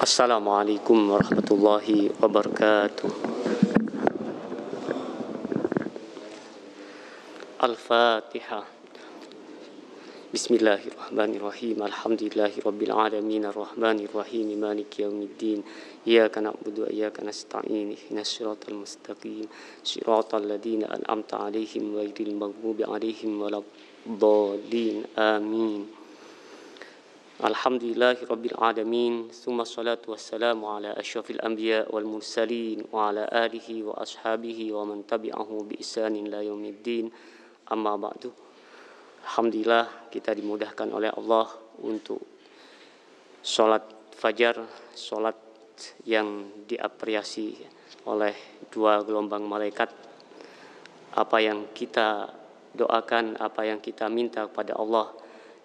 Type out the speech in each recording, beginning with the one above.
Assalamualaikum warahmatullahi wabarakatuh. Al-Fatihah. Bismillahirrahmanirrahim. Alhamdulillahirabbil alamin arrahmanirrahim maliki yaumiddin. Iyyaka na'budu wa iyyaka nasta'in. Ihdinas siratal mustaqim. Shiratal ladzina an'amta 'alaihim ghairil maghdubi 'alaihim waladdallin. Amin. Alhamdulillahirabbil alamin. Tsumma shalatu wassalamu ala asyrafil anbiya wal mursalin wa ala alihi wa ashabihi wa man tabi'ahu bi ihsanin ila yaumiddin. Amma ba'du. Alhamdulillah kita dimudahkan oleh Allah untuk sholat fajar, sholat yang diapresiasi oleh dua gelombang malaikat. Apa yang kita doakan, apa yang kita minta kepada Allah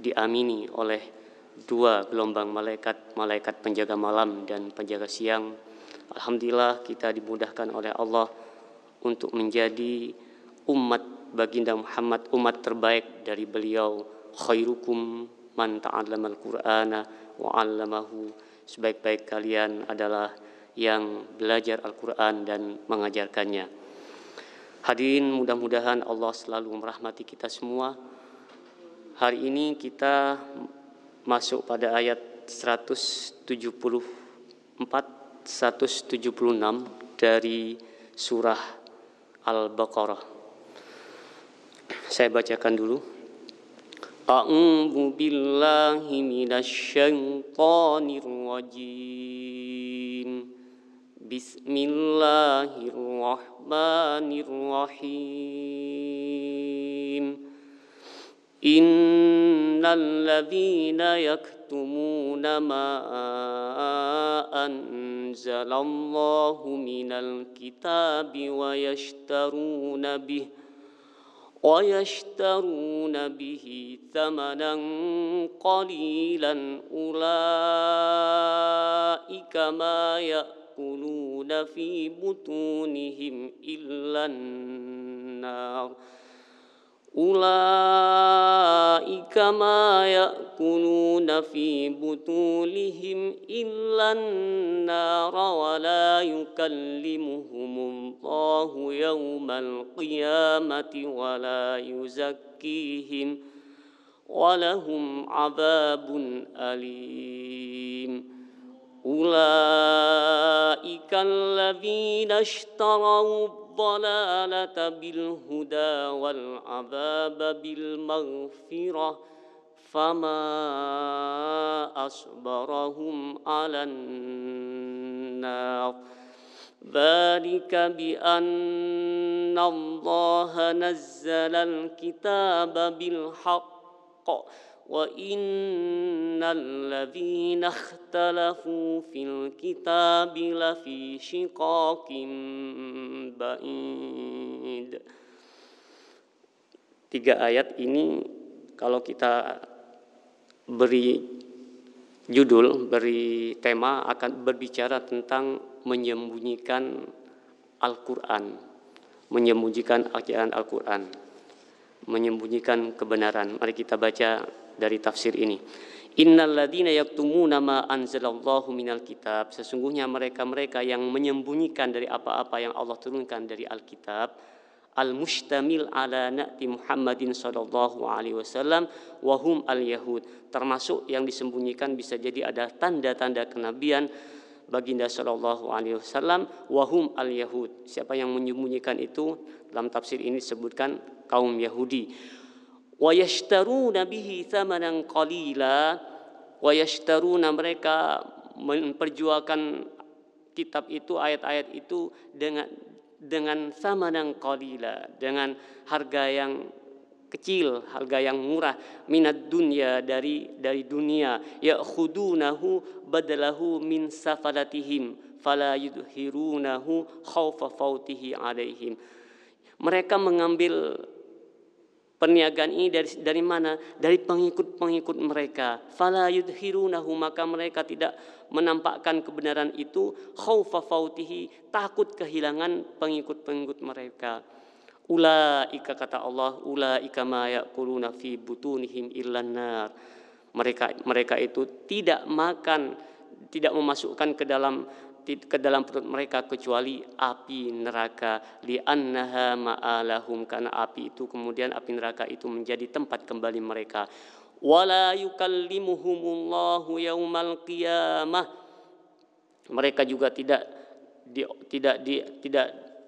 diamini oleh dua gelombang malaikat, malaikat penjaga malam dan penjaga siang. Alhamdulillah kita dimudahkan oleh Allah untuk menjadi umat baginda Muhammad, umat terbaik dari beliau. Khairukum man ta'allamal Qur'ana wa 'allamahu. Sebaik-baik kalian adalah yang belajar Al-Qur'an dan mengajarkannya. Hadirin, mudah-mudahan Allah selalu merahmati kita semua. Hari ini kita masuk pada ayat 176 dari surah Al-Baqarah. Saya bacakan dulu. A'udzu billahi minasy syaithanir rajim. Bismillahirrahmanirrahim. Innal ladzina yaktumuna ma anzalallahu minal kitabi wa yashtaruna bihi thamanan qalilan ulaika ma ya'kuluna fi butunihim illan nar. Ulaika ma ya'kuluna fi butunihim illan nara wa la yukallimuhumullahu yawmal qiyamati wa la yuzakkihim wa lahum 'adzabun alim. Ulaika alladzina ishtaraw الضلالة بالهدى والعذاب بالمغفرة فما أصبرهم على النار ذلك بأن الله نزل الكتاب بالحق وإن الذين اختلفوا في الكتاب لفي شقاق بعيد. 3 ayat ini kalau kita beri judul, beri tema, akan berbicara tentang menyembunyikan Al-Quran, menyembunyikan ajaran Al-Quran, menyembunyikan kebenaran. Mari kita baca dari tafsir ini. Innal ladzina yaktumuna ma anzalallahu minal kitab. Sesungguhnya mereka-mereka yang menyembunyikan dari apa-apa yang Allah turunkan dari Alkitab, al-mustamil ala na'ti Muhammadin sallallahu alaihi wasallam wa hum al-yahud. Termasuk yang disembunyikan bisa jadi ada tanda-tanda kenabian baginda sallallahu alaihi wasallam, wa hum al-yahud. Siapa yang menyembunyikan itu? Dalam tafsir ini disebutkan kaum Yahudi. Wa yashtaruna bihi thamanan qalila. Wa yashtaruna, mereka memperjualkan kitab itu, ayat-ayat itu dengan thamanan qalila, dengan harga yang kecil, harga yang murah, minad dunya, dari dunia, ya'khudunahu badalahu min safalatihim fala yudhirunahu khaufa fautihi alaihim. Mereka mengambil perniagaan ini dari mana? Dari pengikut-pengikut mereka. Fala yudhirunahu, maka mereka tidak menampakkan kebenaran itu. Khaufa fautihi, takut kehilangan pengikut-pengikut mereka. Ulaika, kata Allah, ulaika ma ya'kuluna fi butunihim illan nar. Mereka itu tidak makan tidak memasukkan ke dalam perut mereka kecuali api neraka, li'annaha ma'alahum, karena api neraka itu menjadi tempat kembali mereka. Wala yukallimuhumullahu yaumal qiyamah, mereka juga tidak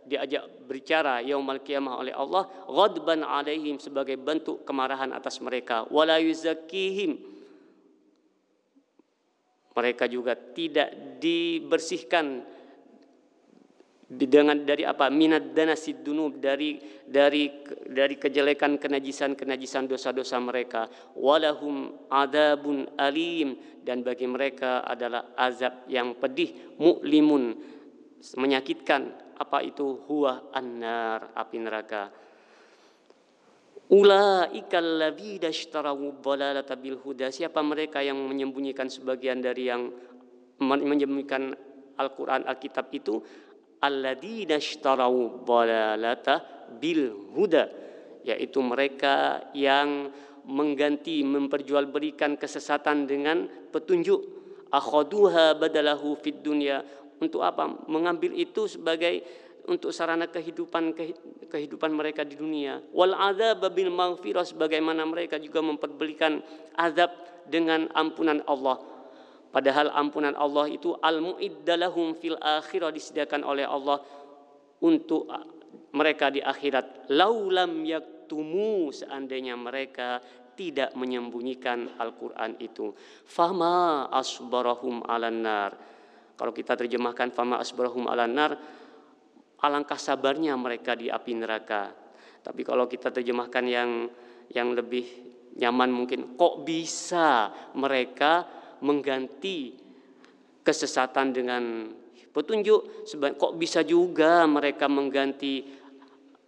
diajak berbicara yaumal qiyamah oleh Allah, ghadban alaihim, sebagai bentuk kemarahan atas mereka. Wala yuzakkihim, mereka juga tidak dibersihkan dari apa? Minad danasid dunub, dari kejelekan, kenajisan dosa-dosa mereka. Walahum adzabun alim, dan bagi mereka adalah azab yang pedih, mu'limun, menyakitkan. Apa itu? Huwa annar, api neraka. Ulaikal ladzina ishtarawu dhalalata bil huda, siapa mereka yang menyembunyikan sebagian dari yang menyembunyikan Al-Qur'an, Alkitab itu? Alladzina ishtarawu dhalalata bil huda, yaitu mereka yang mengganti, memperjualbelikan kesesatan dengan petunjuk. Akhaduha badalahu fid dunya, untuk apa? Mengambil itu sebagai untuk sarana kehidupan mereka di dunia. Wal adzab bil maghfirah, sebagaimana mereka juga memperbelikan azab dengan ampunan Allah. Padahal ampunan Allah itu al-mu'iddalahum fil akhirah, disediakan oleh Allah untuk mereka di akhirat. Laulam yaktumu, seandainya mereka tidak menyembunyikan Al-Quran itu. Fama asbarahum alan nar. Kalau kita terjemahkan fama asbarahum alan nar, alangkah sabarnya mereka di api neraka. Tapi kalau kita terjemahkan yang lebih nyaman mungkin, kok bisa mereka mengganti kesesatan dengan petunjuk? Kok bisa juga mereka mengganti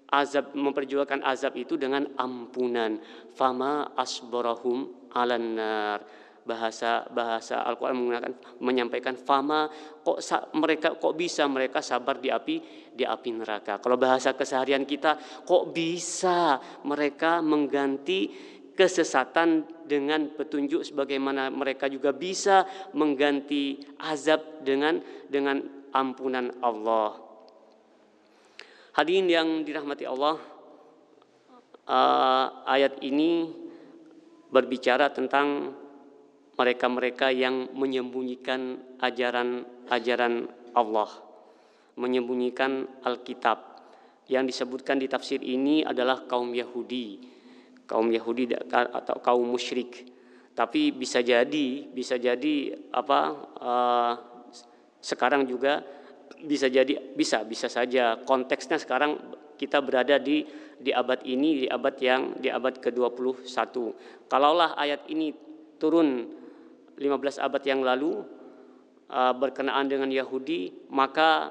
azab, memperjuangkan azab itu dengan ampunan? Fama asbarahum alan nar. Bahasa Al-Quran menyampaikan fama, kok bisa mereka sabar di api neraka. Kalau bahasa keseharian kita, kok bisa mereka mengganti kesesatan dengan petunjuk, sebagaimana mereka juga bisa mengganti azab dengan ampunan Allah. Hadirin yang dirahmati Allah, ayat ini berbicara tentang mereka-mereka yang menyembunyikan ajaran Allah, menyembunyikan Alkitab. Yang disebutkan di tafsir ini adalah kaum Yahudi atau kaum musyrik. Tapi bisa jadi sekarang juga bisa saja konteksnya sekarang kita berada di abad ini, di abad ke-21. Kalaulah ayat ini turun 15 abad yang lalu berkenaan dengan Yahudi, maka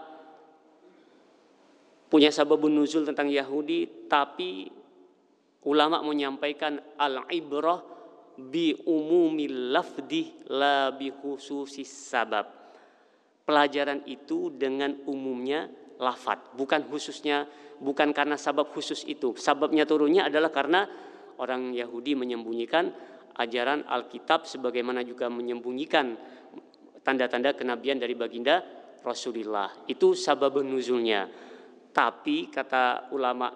punya sababun nuzul tentang Yahudi, tapi ulama menyampaikan al-ibrah bi umumil lafdi la bi khususis sabab. Pelajaran itu dengan umumnya lafadz, bukan karena sabab khusus itu. Sababnya turunnya adalah karena orang Yahudi menyembunyikan ajaran Alkitab, sebagaimana juga menyembunyikan tanda-tanda kenabian dari baginda Rasulullah. Itu sababun nuzulnya. Tapi kata ulama,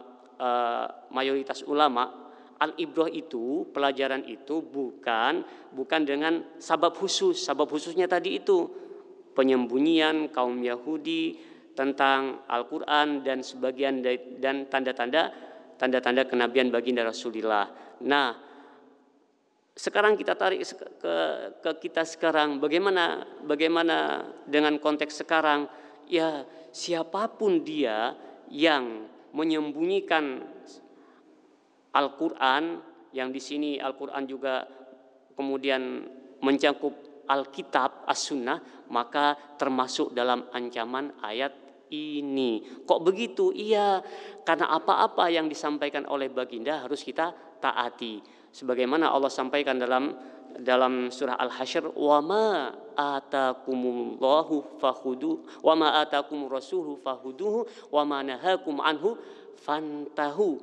mayoritas ulama, al-ibrah itu, pelajaran itu bukan dengan sabab khusus. Sabab khususnya tadi itu penyembunyian kaum Yahudi tentang Al-Quran dan sebagian dan tanda-tanda kenabian baginda Rasulullah. Nah, sekarang kita tarik ke kita sekarang, bagaimana dengan konteks sekarang? Ya, siapapun dia yang menyembunyikan Al-Quran, yang di sini Al-Quran juga kemudian mencakup Alkitab, As-Sunnah, maka termasuk dalam ancaman ayat ini. Kok begitu? Iya, karena apa-apa yang disampaikan oleh baginda harus kita taati. Sebagaimana Allah sampaikan dalam surah Al-Hasyr, wa ma atakumullahu fakhudu wa ma atakumur rasuluhu fakhuduhu wa ma nahakum anhu fantahu.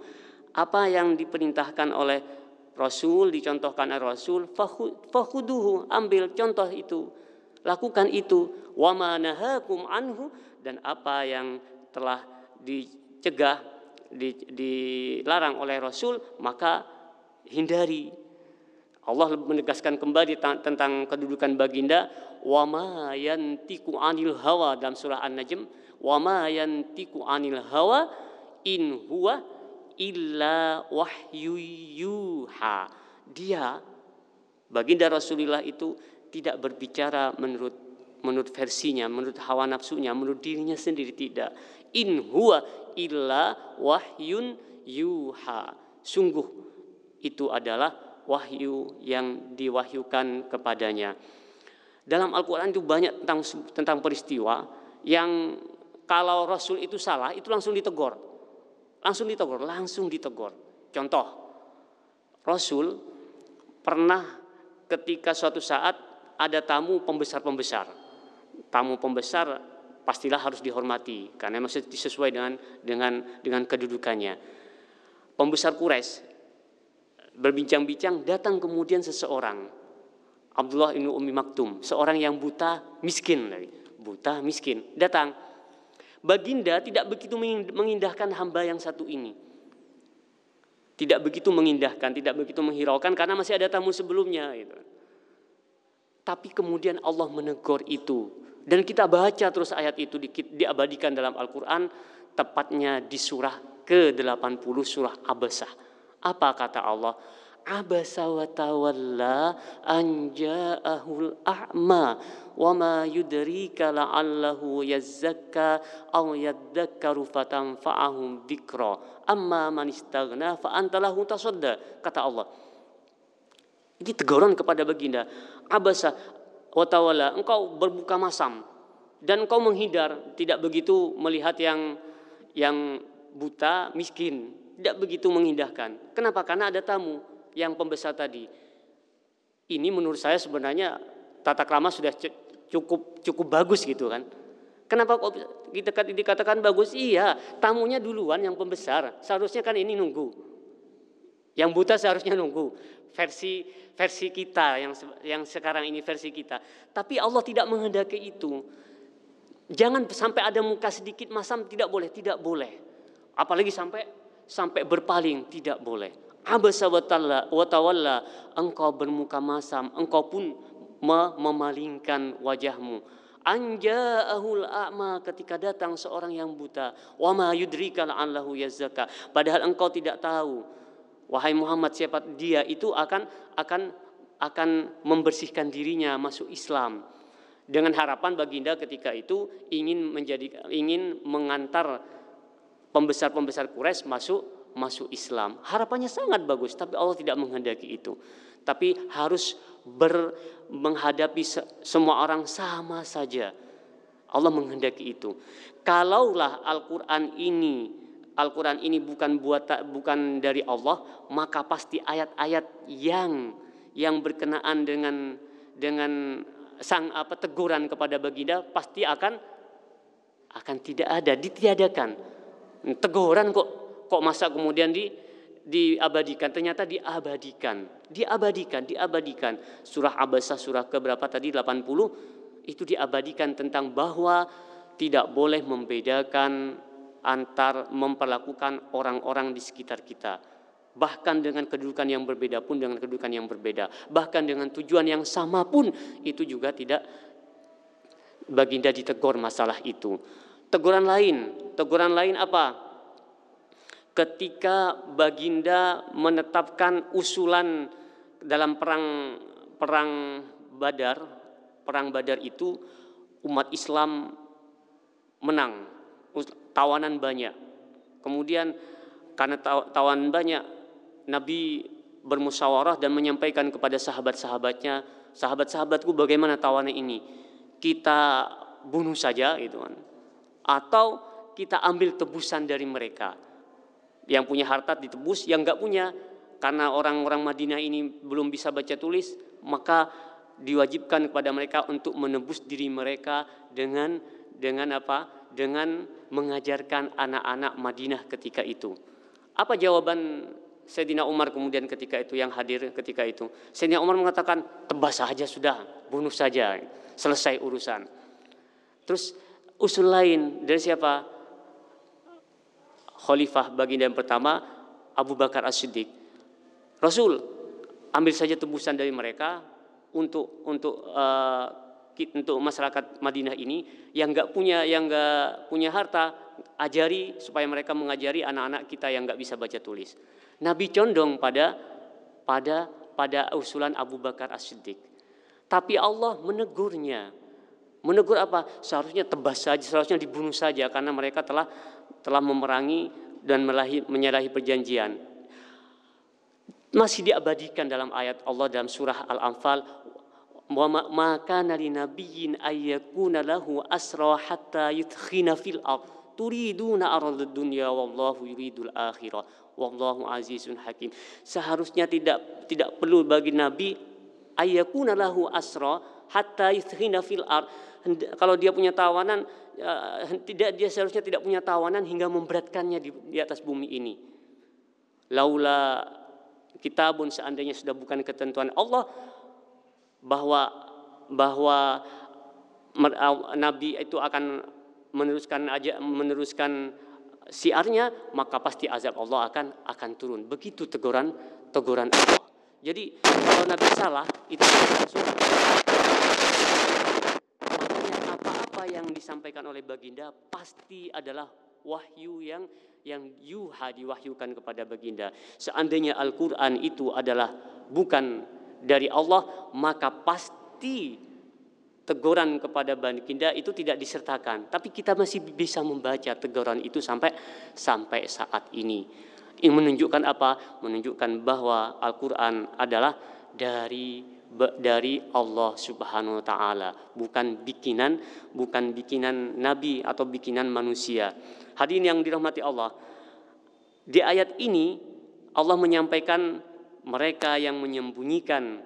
Apa yang diperintahkan oleh Rasul, dicontohkan oleh Rasul, fakhuduhu, ambil contoh itu. lakukan itu. Wa ma nahakum anhu, dan apa yang telah dicegah, dilarang oleh Rasul, maka hindari. Allah menegaskan kembali tentang kedudukan baginda, wa ma yantiqu anil hawa dalam surah An-Najm, wa ma yantiqu anil hawa in huwa illa wahyu yuha. Dia, baginda Rasulullah itu tidak berbicara menurut versinya, menurut hawa nafsunya, menurut dirinya sendiri, tidak. In huwa illa wahyun yuha. Sungguh itu adalah wahyu yang diwahyukan kepadanya. Dalam Al-Quran itu banyak tentang peristiwa yang kalau Rasul itu salah, itu langsung ditegur. Langsung ditegur. Contoh, Rasul pernah ketika suatu saat ada tamu pembesar. Tamu pembesar pastilah harus dihormati karena masih sesuai dengan kedudukannya. Pembesar Quraisy berbincang-bincang, datang kemudian seseorang, Abdullah bin Ummi Maktum, seorang yang buta miskin, datang. Baginda tidak begitu mengindahkan hamba yang satu ini, tidak begitu mengindahkan, tidak begitu menghiraukan karena masih ada tamu sebelumnya gitu. Tapi kemudian Allah menegur itu, dan kita baca terus ayat itu diabadikan dalam Al-Quran, tepatnya di surah ke-80, surah Abasah. Apa kata Allah? Abasa wa tawalla an ja'ahul a'ma wa ma yudrika la'allahu yazzakka aw yadzakkaru fatanfa'ahum dzikra amma man istaghna fa anta lahu tasadda. Kata Allah, ini teguran kepada baginda. Abasa wa tawalla, engkau berbuka masam dan engkau menghindar, tidak begitu melihat yang buta miskin, tidak begitu mengindahkan. Kenapa? Karena ada tamu yang pembesar tadi. Ini menurut saya sebenarnya tata krama sudah cukup bagus gitu kan. Kenapa kok kita dikatakan bagus? Iya, tamunya duluan yang pembesar. Seharusnya kan ini nunggu. Yang buta seharusnya nunggu. Versi kita yang sekarang ini versi kita. Tapi Allah tidak menghendaki itu. Jangan sampai ada muka sedikit masam, tidak boleh. Apalagi sampai berpaling, tidak boleh. Abasa wa tawalla, engkau bermuka masam, engkau pun memalingkan wajahmu. Anja'ahul a'ma, ketika datang seorang yang buta. Wa ma yudrika la'allahu yazzaka, padahal engkau tidak tahu, wahai Muhammad, siapa dia itu akan membersihkan dirinya masuk Islam. Dengan harapan baginda ketika itu ingin mengantar pembesar Quraisy masuk Islam. Harapannya sangat bagus, tapi Allah tidak menghendaki itu. Tapi harus menghadapi semua orang sama saja. Allah menghendaki itu. Kalaulah Al-Qur'an ini bukan dari Allah, maka pasti ayat-ayat yang berkenaan dengan teguran kepada baginda pasti akan tidak ada, ditiadakan. Teguran kok masa kemudian diabadikan? Ternyata diabadikan. Surah Abasah, surah keberapa tadi, 80, itu diabadikan tentang bahwa tidak boleh membedakan antar memperlakukan orang-orang di sekitar kita. Bahkan dengan kedudukan yang berbeda pun, dengan kedudukan yang berbeda, bahkan dengan tujuan yang sama pun, itu juga tidak. Baginda ditegur masalah itu. Teguran lain apa? Ketika baginda menetapkan usulan dalam perang Badar itu, umat Islam menang, tawanan banyak. Kemudian karena tawanan banyak, Nabi bermusyawarah dan menyampaikan kepada sahabat-sahabatnya, sahabat-sahabatku, bagaimana tawanan ini? Kita bunuh saja gitu kan, atau kita ambil tebusan dari mereka. Yang punya harta ditebus, yang enggak punya, karena orang-orang Madinah ini belum bisa baca tulis, maka diwajibkan kepada mereka untuk menebus diri mereka dengan apa? Dengan mengajarkan anak-anak Madinah ketika itu. Apa jawaban Sayyidina Umar kemudian ketika itu yang hadir ketika itu. Sayyidina Umar mengatakan, tebas saja sudah, bunuh saja, selesai urusan. Terus usul lain dari siapa? Khalifah baginda yang pertama, Abu Bakar As-Siddiq. Rasul, ambil saja tebusan dari mereka untuk masyarakat Madinah ini yang nggak punya harta, ajari supaya mereka mengajari anak-anak kita yang nggak bisa baca tulis. Nabi condong pada usulan Abu Bakar As-Siddiq. Tapi Allah menegurnya. Menegur apa? Seharusnya tebas saja, seharusnya dibunuh saja karena mereka telah memerangi dan menyalahi perjanjian. Masih diabadikan dalam ayat Allah dalam surah Al-Anfal, wa ma kana linabiyyin ayyakuna lahu asra hatta yudkhina fil ard turiduna aradad dunya wallahu yuridul akhirah wallahu azizun hakim. Seharusnya tidak perlu bagi nabi ayyakuna lahu asra hatta yudkhina fil ard. Kalau dia punya tawanan, dia seharusnya tidak punya tawanan hingga memberatkannya di atas bumi ini. Laula kitabun, seandainya sudah bukan ketentuan Allah bahwa Nabi itu akan meneruskan syiarnya, maka pasti azab Allah akan turun. Begitu teguran Allah. Jadi kalau Nabi salah itu langsung. Makanya apa-apa yang disampaikan oleh baginda pasti adalah wahyu yang diwahyukan kepada baginda. Seandainya Al-Quran itu adalah bukan dari Allah, maka pasti teguran kepada baginda itu tidak disertakan. Tapi kita masih bisa membaca teguran itu sampai saat ini. Ini menunjukkan apa? Menunjukkan bahwa Al-Quran adalah dari Allah Subhanahu wa taala, bukan bikinan nabi atau bikinan manusia. Hadirin yang dirahmati Allah, di ayat ini Allah menyampaikan mereka yang menyembunyikan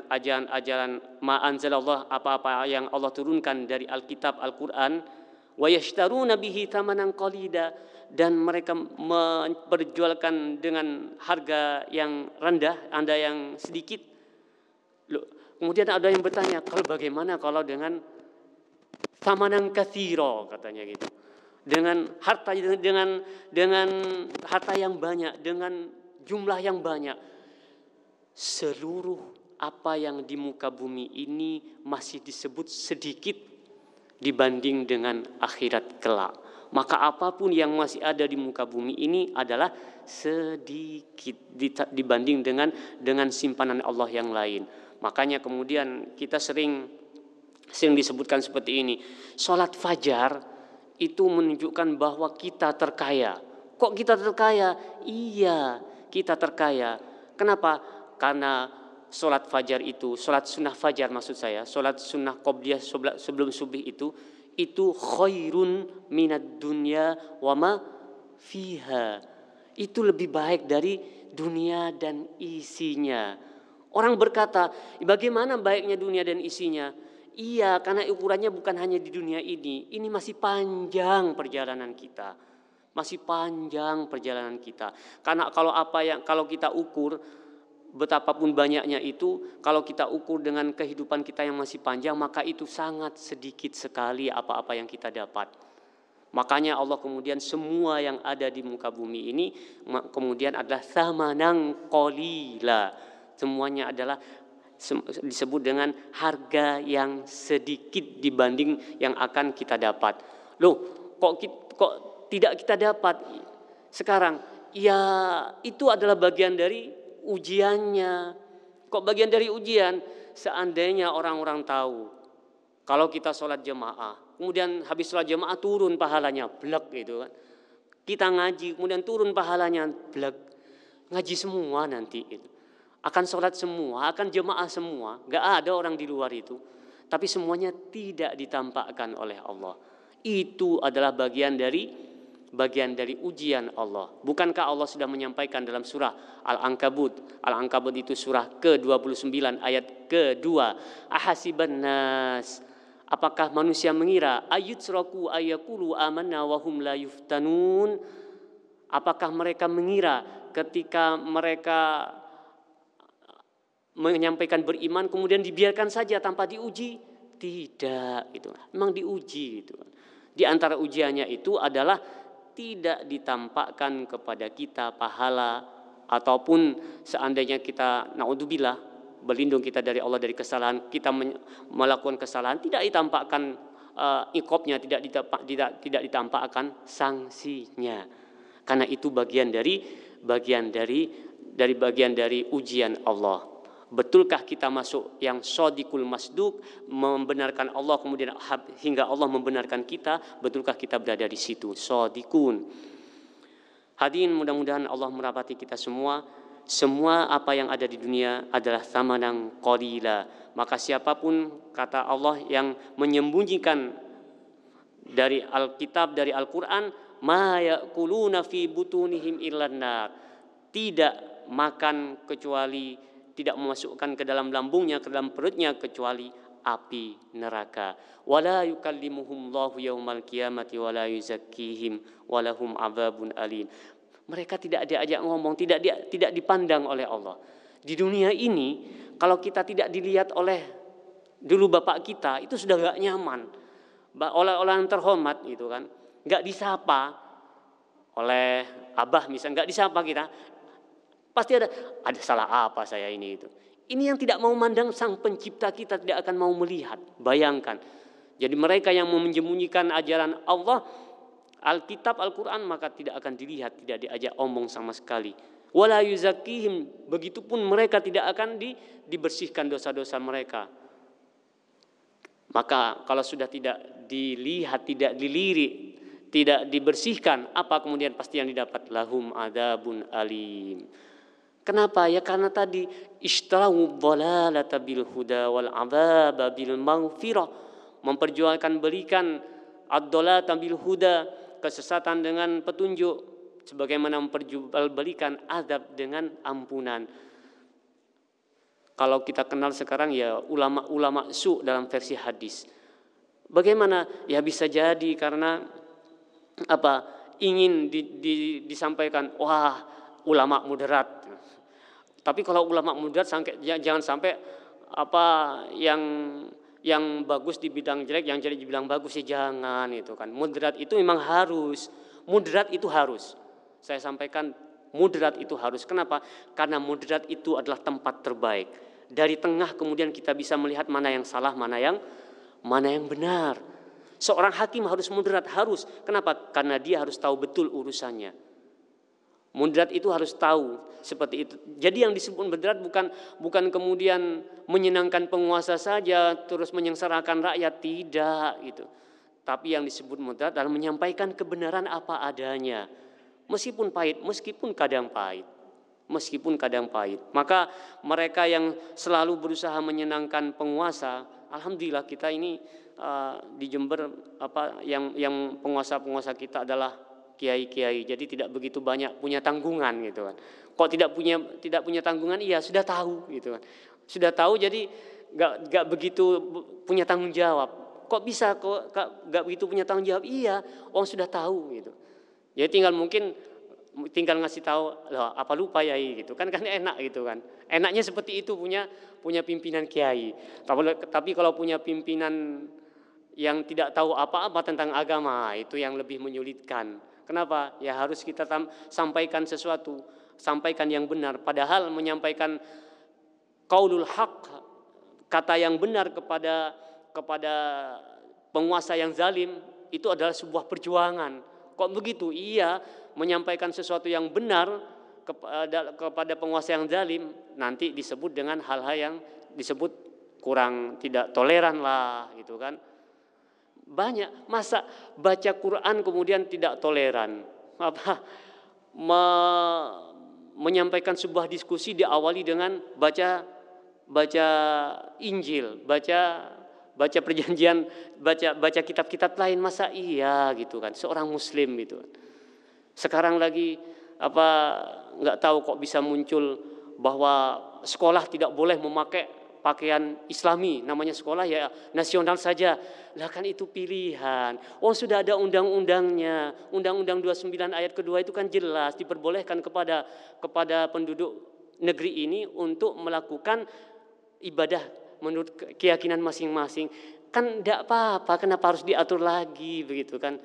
ajaran ma anzalallah, apa-apa yang Allah turunkan dari Alkitab Al-Qur'an, wa yashtaruna bihi thamanan qalida, dan mereka memperjualkan dengan harga yang rendah, ada yang sedikit. Kemudian ada yang bertanya, kalau bagaimana kalau dengan thamanan katsira, katanya gitu. Dengan harta yang banyak, dengan jumlah yang banyak. Seluruh apa yang di muka bumi ini masih disebut sedikit dibanding dengan akhirat kelak. Maka apapun yang masih ada di muka bumi ini adalah sedikit dibanding dengan simpanan Allah yang lain. Makanya kemudian kita sering disebutkan seperti ini. Salat fajar itu menunjukkan bahwa kita terkaya. Kok kita terkaya? Iya, kita terkaya. Kenapa? Karena salat fajar itu, salat sunnah fajar maksud saya, salat sunnah qobliyah sebelum subuh itu khairun minad dunya wa ma fiha. Itu lebih baik dari dunia dan isinya. Orang berkata, bagaimana baiknya dunia dan isinya? Iya, karena ukurannya bukan hanya di dunia ini. Ini masih panjang perjalanan kita. Masih panjang perjalanan kita. Karena kalau kita ukur betapapun banyaknya itu, kalau kita ukur dengan kehidupan kita yang masih panjang, maka itu sangat sedikit sekali apa-apa yang kita dapat. Makanya Allah kemudian semua yang ada di muka bumi ini kemudian adalah thamanan qalila. Semuanya adalah disebut dengan harga yang sedikit dibanding yang akan kita dapat. Loh, kok tidak kita dapat sekarang? Ya, itu adalah bagian dari ujiannya. Kok bagian dari ujian? Seandainya orang-orang tahu kalau kita sholat jemaah, kemudian habis sholat jemaah turun pahalanya, blek gitu kan. Kita ngaji, kemudian turun pahalanya, blek. Ngaji semua nanti itu. Akan sholat semua, akan jemaah semua, gak ada orang di luar itu. Tapi semuanya tidak ditampakkan oleh Allah. Itu adalah bagian dari ujian Allah. Bukankah Allah sudah menyampaikan dalam surah Al-Ankabut? Al-Ankabut itu surah ke-29 ayat kedua. Ahasiban nas, apakah manusia mengira ayutsraku ayakulu amanna wa hum la yuftanun? Apakah mereka mengira ketika mereka menyampaikan beriman kemudian dibiarkan saja tanpa diuji? Tidak, itu memang diuji itu. Di antara ujiannya itu adalah tidak ditampakkan kepada kita pahala, ataupun seandainya kita naudzubillah berlindung kita dari Allah dari kesalahan, kita melakukan kesalahan, tidak ditampakkan iqobnya, tidak ditampakkan sanksinya. Karena itu bagian dari ujian Allah. Betulkah kita masuk yang shadiqul masduq, membenarkan Allah kemudian hingga Allah membenarkan kita? Betulkah kita berada di situ shadiqun? Hadirin, mudah-mudahan Allah merahmati kita semua. Semua apa yang ada di dunia adalah thamanan qalila. Maka siapapun, kata Allah, yang menyembunyikan dari Alkitab, dari Al-Quran, ma ya'kuluna fi butunihim illan nar, tidak makan kecuali, tidak memasukkan ke dalam lambungnya, ke dalam perutnya kecuali api neraka. Wala yukallimuhumullahu yaumal qiyamati wala yuzakkihim walahum adzabun alim. Mereka tidak diajak ngomong, tidak dipandang oleh Allah. Di dunia ini kalau kita tidak dilihat oleh dulu bapak kita, itu sudah gak nyaman. Oleh orang terhormat gitu kan, gak disapa oleh abah misalnya, gak disapa kita. Pasti ada salah apa saya ini itu. Ini yang tidak mau mandang sang pencipta kita, tidak akan mau melihat. Bayangkan. Jadi mereka yang mau menyembunyikan ajaran Allah, Alkitab, Al-Quran, maka tidak akan dilihat, tidak diajak omong sama sekali. Wala yuzakkihim, begitupun mereka tidak akan dibersihkan dosa-dosa mereka. Maka kalau sudah tidak dilihat, tidak dilirik, tidak dibersihkan, apa kemudian pasti yang didapat? Lahum adzabun alim. Kenapa? Ya karena tadi ishtaraw dhalalata bil huda wal adzaba bil maghfirah, memperjualkan belikan ad-dhalalata bil huda, kesesatan dengan petunjuk, sebagaimana memperjualbelikan azab dengan ampunan. Kalau kita kenal sekarang ya ulama-ulama su dalam versi hadis. Bagaimana? Ya bisa jadi karena apa? Ingin disampaikan, wah ulama moderat. Tapi kalau ulama moderat jangan sampai apa yang bagus di bidang jelek, yang jelek di bidang bagus, ya jangan itu kan. Moderat itu memang harus. Moderat itu harus. Saya sampaikan moderat itu harus. Kenapa? Karena moderat itu adalah tempat terbaik. Dari tengah kemudian kita bisa melihat mana yang salah, mana yang benar. Seorang hakim harus moderat, harus. Kenapa? Karena dia harus tahu betul urusannya. Moderat itu harus tahu seperti itu. Jadi yang disebut moderat bukan kemudian menyenangkan penguasa saja terus menyengsarakan rakyat, tidak gitu. Tapi yang disebut moderat adalah menyampaikan kebenaran apa adanya. Meskipun pahit, meskipun kadang pahit. Maka mereka yang selalu berusaha menyenangkan penguasa, alhamdulillah kita ini di Jember yang penguasa-penguasa kita adalah kiai-kiai, jadi tidak begitu banyak punya tanggungan gitu kan. Kok tidak punya tanggungan? Iya sudah tahu gitu kan. Sudah tahu jadi nggak begitu punya tanggung jawab. Kok bisa nggak begitu punya tanggung jawab? Iya, orang sudah tahu gitu. Jadi tinggal ngasih tahu, loh apa lupa ya gitu kan enak gitu kan. Enaknya seperti itu punya pimpinan kiai. Tapi kalau punya pimpinan yang tidak tahu apa-apa tentang agama, itu yang lebih menyulitkan. Kenapa? Ya harus kita sampaikan sesuatu, sampaikan yang benar. Padahal menyampaikan qaulul haq, kata yang benar kepada penguasa yang zalim, itu adalah sebuah perjuangan. Kok begitu? Iya, menyampaikan sesuatu yang benar kepada penguasa yang zalim nanti disebut dengan hal-hal yang disebut kurang tidak toleran lah, gitu kan. Banyak, masa baca Quran kemudian tidak toleran? Menyampaikan sebuah diskusi diawali dengan baca Injil, baca perjanjian, baca kitab-kitab lain, masa iya gitu kan, seorang muslim gitu. Sekarang lagi nggak tahu kok bisa muncul bahwa sekolah tidak boleh memakai pakaian Islami, namanya sekolah ya nasional saja. Lah kan itu pilihan. Oh sudah ada undang-undangnya. Undang-undang 29 ayat kedua itu kan jelas diperbolehkan kepada penduduk negeri ini untuk melakukan ibadah menurut keyakinan masing-masing. Kan tidak apa-apa, kenapa harus diatur lagi begitu kan?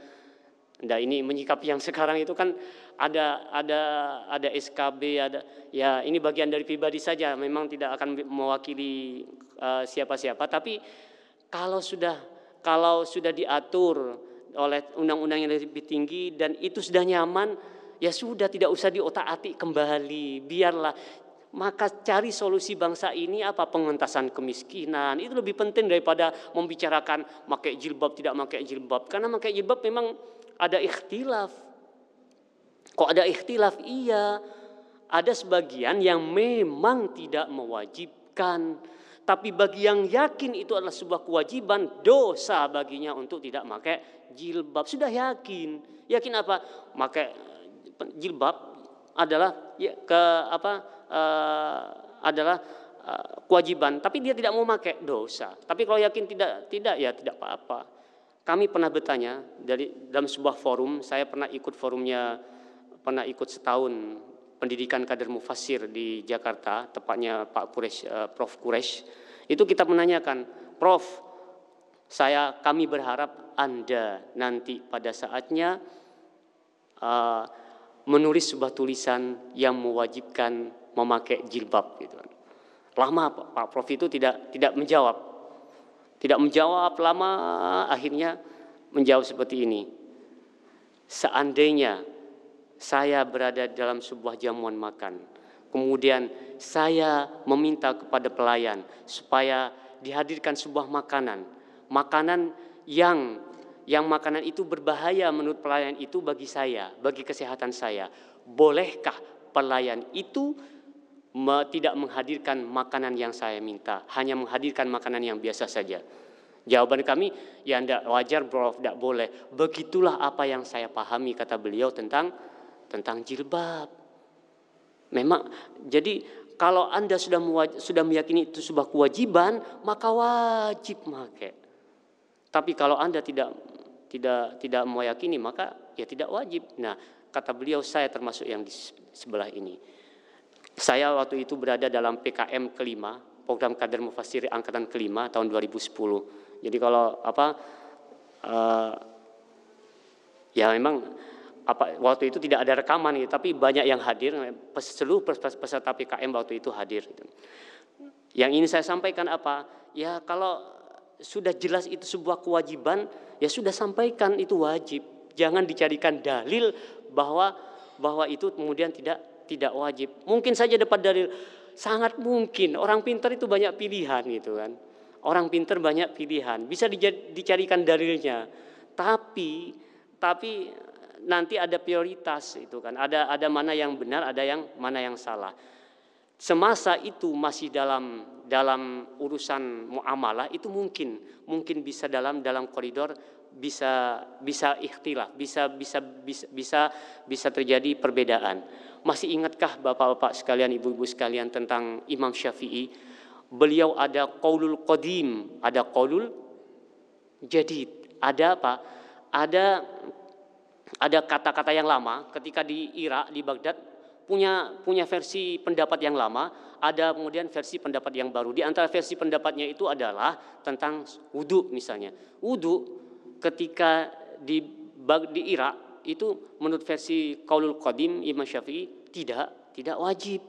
Nah ini menyikapi yang sekarang itu kan ada SKB, ada ya ini bagian dari pribadi saja, memang tidak akan mewakili siapa-siapa. Tapi kalau sudah diatur oleh undang-undang yang lebih tinggi dan itu sudah nyaman, ya sudah tidak usah diotak-atik kembali, biarlah. Maka cari solusi bangsa ini apa? Pengentasan kemiskinan. Itu lebih penting daripada membicarakan pakai jilbab tidak pakai jilbab. Karena pakai jilbab memang ada ikhtilaf. Kok ada ikhtilaf? Iya. Ada sebagian yang memang tidak mewajibkan. Tapi bagi yang yakin itu adalah sebuah kewajiban, dosa baginya untuk tidak pakai jilbab. Sudah yakin. Yakin apa? Pakai jilbab adalah adalah kewajiban, tapi dia tidak mau pakai, dosa. Tapi kalau yakin tidak ya tidak apa-apa. Kami pernah bertanya dalam sebuah forum, saya pernah ikut forumnya, pernah ikut setahun pendidikan kader mufassir di Jakarta, tepatnya Prof Quraisy. Itu kita menanyakan, Prof, kami berharap Anda nanti pada saatnya menulis sebuah tulisan yang mewajibkan memakai jilbab gitu kan. Lama Pak Prof itu tidak menjawab. Tidak menjawab lama, akhirnya menjawab seperti ini. Seandainya saya berada dalam sebuah jamuan makan, kemudian saya meminta kepada pelayan supaya dihadirkan sebuah makanan yang makanan itu berbahaya menurut pelayan itu bagi saya, bagi kesehatan saya. Bolehkah pelayan itu tidak menghadirkan makanan yang saya minta, hanya menghadirkan makanan yang biasa saja? Jawaban kami, ya tidak wajar Prof, tidak boleh. Begitulah apa yang saya pahami, kata beliau, tentang jilbab. Memang, jadi kalau Anda sudah meyakini itu sebuah kewajiban, maka wajib pakai. Tapi kalau Anda tidak meyakini, maka ya tidak wajib. Nah, kata beliau, saya termasuk yang di sebelah ini. Saya waktu itu berada dalam PKM kelima, program kader mufassir angkatan kelima tahun 2010. Jadi kalau ya memang waktu itu tidak ada rekaman gitu, tapi banyak yang hadir, seluruh peserta PKM waktu itu hadir gitu. Yang ingin saya sampaikan apa? Ya kalau sudah jelas itu sebuah kewajiban, ya sudah sampaikan itu wajib. Jangan dicarikan dalil bahwa itu kemudian tidak wajib. Mungkin saja dapat dalil, sangat mungkin. Orang pintar itu banyak pilihan gitu kan. Orang pintar banyak pilihan, bisa dicarikan dalilnya. Tapi nanti ada prioritas itu kan. Ada mana yang benar, ada yang mana yang salah. Semasa itu masih dalam urusan muamalah itu mungkin bisa dalam koridor bisa ikhtilaf, bisa terjadi perbedaan. Masih ingatkah Bapak-bapak sekalian, Ibu-ibu sekalian, tentang Imam Syafi'i? Beliau ada qaulul qadim, ada qaulul jadid. Ada apa? Ada kata-kata yang lama ketika di Irak, di Baghdad punya versi pendapat yang lama, ada kemudian versi pendapat yang baru. Di antara versi pendapatnya itu adalah tentang wudu misalnya. Wudu ketika di Irak itu menurut versi qaulul qadim Imam Syafi'i tidak wajib.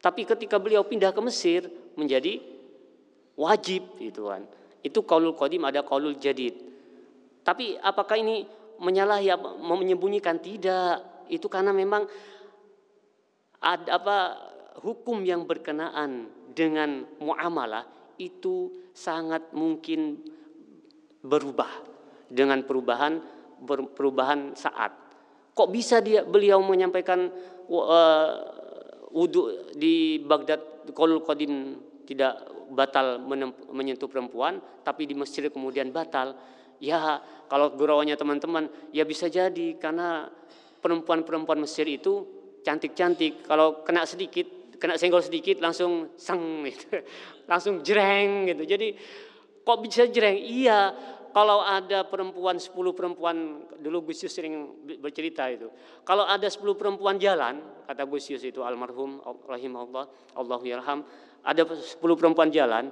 Tapi ketika beliau pindah ke Mesir menjadi wajib gitu kan. Itu qaulul qadim, ada qaulul jadid. Tapi apakah ini menyalahi, menyembunyikan? Tidak. Itu karena memang ada hukum yang berkenaan dengan muamalah itu sangat mungkin berubah dengan perubahan saat. Kok bisa beliau menyampaikan wudu di Baghdad qaulul qadim tidak batal menyentuh perempuan, tapi di Mesir kemudian batal? Ya kalau gurauannya teman-teman, ya bisa jadi karena perempuan Mesir itu cantik-cantik, kalau kena sedikit kena senggol sedikit langsung seng gitu. Langsung jreng gitu. Jadi kok bisa jreng? Iya, kalau ada perempuan 10 perempuan, dulu Gus Yus sering bercerita itu. Kalau ada 10 perempuan jalan, kata Gus Yus itu almarhum rahimahullah, Allahu yarham, ada 10 perempuan jalan,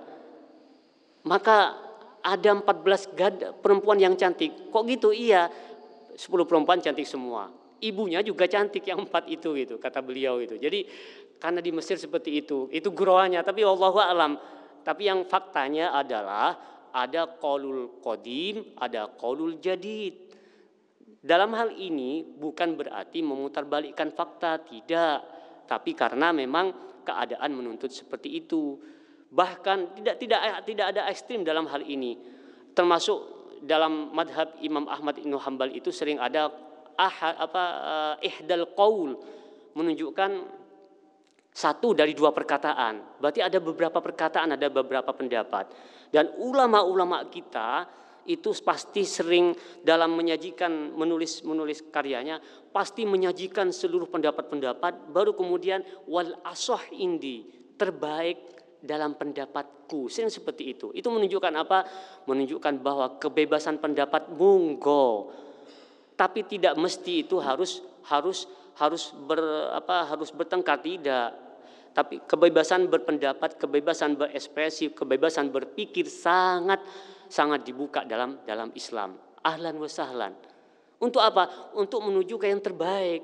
maka ada 14 perempuan yang cantik. Kok gitu? Iya, 10 perempuan cantik semua. Ibunya juga cantik yang 4 itu gitu, kata beliau itu. Jadi karena di Mesir seperti itu guruannya, tapi wallahu alam. Tapi yang faktanya adalah ada qaulul qadim, ada qaulul jadid. Dalam hal ini bukan berarti memutarbalikkan fakta, tidak. Tapi karena memang keadaan menuntut seperti itu. Bahkan tidak ada ekstrim dalam hal ini. Termasuk dalam madhab Imam Ahmad bin Hanbal itu sering ada ihdal qaul, menunjukkan satu dari 2 perkataan. Berarti ada beberapa perkataan, ada beberapa pendapat. Dan ulama-ulama kita itu pasti sering dalam menyajikan menulis karyanya pasti menyajikan seluruh pendapat-pendapat, baru kemudian wal asah indi, terbaik dalam pendapatku. Sering seperti itu. Itu menunjukkan apa? Menunjukkan bahwa kebebasan pendapat monggo. Tapi tidak mesti itu harus bertengkar, tidak. Tapi kebebasan berpendapat, kebebasan berekspresi, kebebasan berpikir sangat dibuka dalam Islam. Ahlan wa sahlan. Untuk apa? Untuk menuju ke yang terbaik.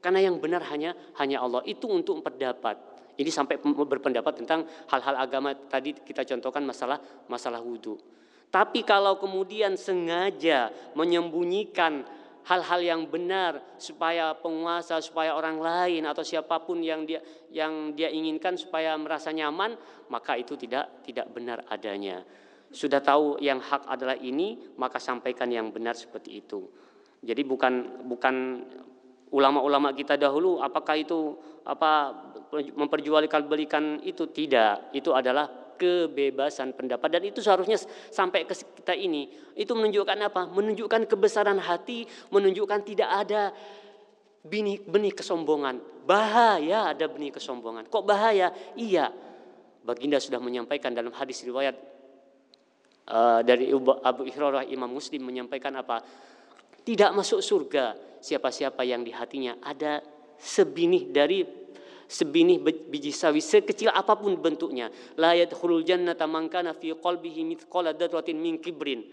Karena yang benar hanya Allah. Itu untuk pendapat. Ini sampai berpendapat tentang hal-hal agama tadi kita contohkan masalah wudu. Tapi kalau kemudian sengaja menyembunyikan hal-hal yang benar supaya penguasa, supaya orang lain atau siapapun yang dia inginkan supaya merasa nyaman, maka itu tidak benar adanya. Sudah tahu yang hak adalah ini, maka sampaikan yang benar seperti itu. Jadi bukan ulama-ulama kita dahulu apakah itu memperjualbelikan itu, tidak. Itu adalah kebebasan pendapat, dan itu seharusnya sampai ke kita ini. Itu menunjukkan apa? Menunjukkan kebesaran hati, menunjukkan tidak ada benih kesombongan. Bahaya ada benih kesombongan. Kok bahaya? Iya, Baginda sudah menyampaikan dalam hadis riwayat dari Abu Hurairah, Imam Muslim menyampaikan apa? Tidak masuk surga siapa-siapa yang di hatinya ada sebinih biji sawi, sekecil apapun bentuknya. La yadkhulul jannata man kana fi qalbihi mithqala dzarratin min kibrin.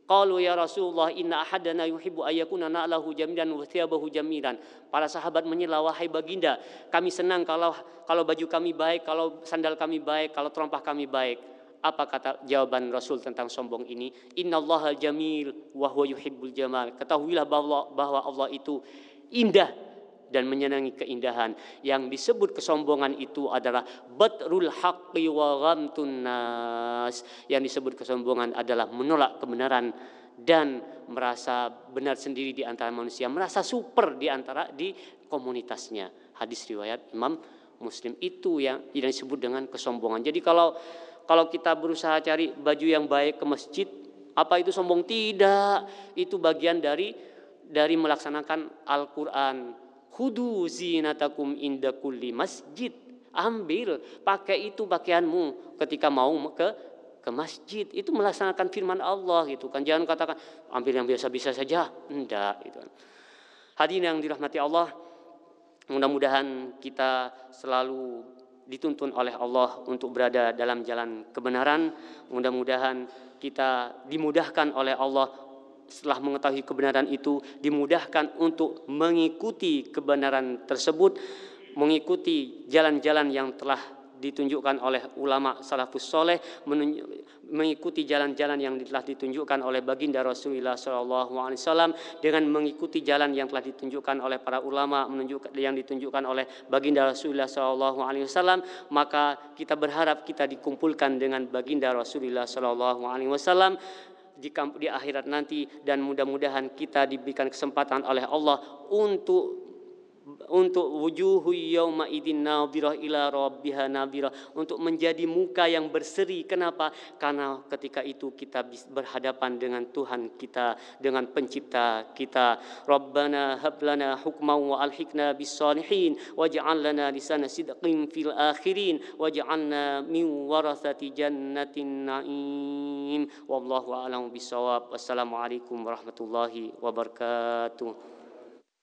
Qalu ya Rasulullah inna ahadana yuhibbu ayyakuna na'lahu jamilan wa thiyabahu jamilan. Para sahabat menyela, wahai Baginda, kami senang kalau baju kami baik, kalau sandal kami baik, kalau terompah kami baik. Apa kata jawaban Rasul tentang sombong ini? Innallaha jamil wa huwa yuhibbul jamal. Ketahuilah bahwa Allah itu indah dan menyenangi keindahan. Yang disebut kesombongan itu adalah batrul haqqi wa ghamtun nas. Yang disebut kesombongan adalah menolak kebenaran dan merasa benar sendiri di antara manusia, merasa super di komunitasnya. Hadis riwayat Imam Muslim. Itu yang disebut dengan kesombongan. Jadi kalau kita berusaha cari baju yang baik ke masjid, apa itu sombong? Tidak. Itu bagian dari melaksanakan Al-Quran. Khudu zinatakum inda kulli masjid. Ambil, pakai itu pakaianmu ketika mau ke masjid. Itu melaksanakan firman Allah gitu kan. Jangan katakan ambil yang biasa-biasa saja. Enggak gitu kan. Hadirin yang dirahmati Allah, mudah-mudahan kita selalu dituntun oleh Allah untuk berada dalam jalan kebenaran. Mudah-mudahan kita dimudahkan oleh Allah setelah mengetahui kebenaran itu, dimudahkan untuk mengikuti kebenaran tersebut, mengikuti jalan-jalan yang telah ditunjukkan oleh ulama salafus soleh, mengikuti jalan-jalan yang telah ditunjukkan oleh baginda Rasulullah SAW, dengan mengikuti jalan yang telah ditunjukkan oleh para ulama, yang ditunjukkan oleh baginda Rasulullah SAW, maka kita berharap kita dikumpulkan dengan baginda Rasulullah SAW di akhirat nanti, dan mudah-mudahan kita diberikan kesempatan oleh Allah untuk untuk wujuhu yauma idzin nadhirah ila rabbiha nadhirah, untuk menjadi muka yang berseri. Kenapa? Karena ketika itu kita berhadapan dengan Tuhan kita, dengan pencipta kita. Rabbana hab lana hukman wa alhiqna bis salihin waj'al lana lisana sidqin fil akhirin waj'alna min warathati jannatin na'im. Wallahu a'lam bissawab. Wassalamualaikum warahmatullahi wabarakatuh.